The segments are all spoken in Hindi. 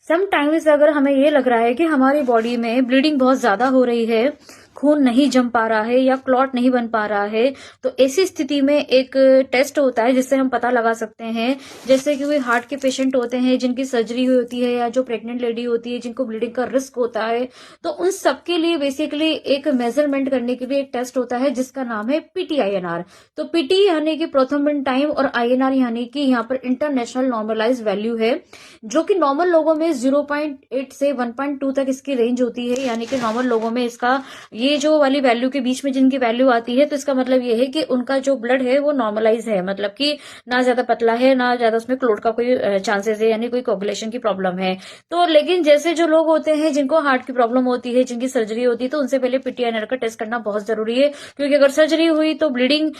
समटाइम्स अगर हमें ये लग रहा है कि हमारी बॉडी में ब्लीडिंग बहुत ज्यादा हो रही है, खून नहीं जम पा रहा है या क्लॉट नहीं बन पा रहा है, तो ऐसी स्थिति में एक टेस्ट होता है जिससे हम पता लगा सकते हैं। जैसे कि कोई हार्ट के पेशेंट होते हैं जिनकी सर्जरी हुई होती है, या जो प्रेग्नेंट लेडी होती है जिनको ब्लीडिंग का रिस्क होता है, तो उन सबके लिए बेसिकली एक मेजरमेंट करने के लिए एक टेस्ट होता है जिसका नाम है पीटीआईएनआर। तो पीटी यानी कि प्रोथर्मिन टाइम, और आईएनआर यानी कि यहाँ पर इंटरनेशनल नॉर्मलाइज वैल्यू है, जो कि नॉर्मल लोगों में 0.8 से 1.2 तक इसकी रेंज होती है। यानी कि नॉर्मल लोगों में इसका ये जो वाली वैल्यू के बीच में जिनकी वैल्यू आती है, तो इसका मतलब ये है कि उनका जो ब्लड है वो नॉर्मलाइज है, मतलब कि ना ज्यादा पतला है ना ज्यादा उसमें क्लोट का कोई चांसेस है, यानी कोई कोगुलेशन की प्रॉब्लम है। तो लेकिन जैसे जो लोग होते हैं जिनको हार्ट की प्रॉब्लम होती है, जिनकी सर्जरी होती है, तो उनसे पहले पीटीआईएनआर का टेस्ट करना बहुत जरूरी है। क्योंकि अगर सर्जरी हुई तो ब्लीडिंग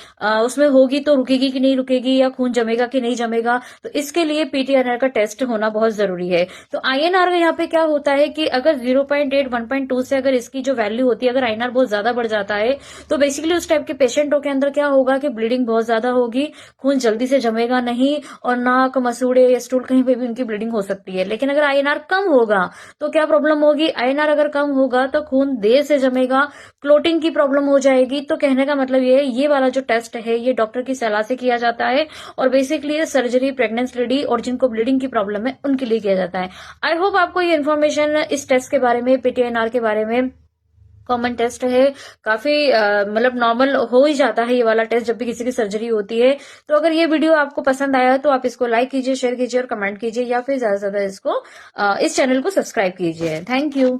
उसमें होगी तो रुकेगी कि नहीं रुकेगी, या खून जमेगा कि नहीं जमेगा, तो इसके लिए पीटीआईएनआर का टेस्ट होना बहुत जरूरी है। तो आईएनआर का यहाँ पे क्या होता है कि अगर 0.8 1.2 से अगर इसकी जो वैल्यू होती है, अगर आईएनआर बहुत ज्यादा बढ़ जाता है, तो बेसिकली उस टाइप के पेशेंटों के अंदर क्या होगा कि ब्लीडिंग बहुत ज्यादा होगी, खून जल्दी से जमेगा नहीं, और नाक, मसूड़े या स्टूल कहीं पे भी उनकी ब्लीडिंग हो सकती है। लेकिन अगर आईएनआर कम होगा तो क्या प्रॉब्लम होगी, आईएनआर अगर कम होगा तो खून देर से जमेगा, क्लोटिंग की प्रॉब्लम हो जाएगी। तो कहने का मतलब ये है, ये वाला जो टेस्ट है ये डॉक्टर की सलाह से किया जाता है, और बेसिकली ये सर्जरी, प्रेगनेंट लेडी और जिनको ब्लीडिंग की प्रॉब्लम है उनके लिए किया जाता है। आई होप आपको ये इन्फॉर्मेशन इस टेस्ट के बारे में, पीटीआईएनआर के बारे में, कॉमन टेस्ट है, काफी मतलब नॉर्मल हो ही जाता है ये वाला टेस्ट जब भी किसी की सर्जरी होती है। तो अगर ये वीडियो आपको पसंद आया तो आप इसको लाइक कीजिए, शेयर कीजिए और कमेंट कीजिए, या फिर ज्यादा से ज्यादा इसको इस चैनल को सब्सक्राइब कीजिए। Thank you.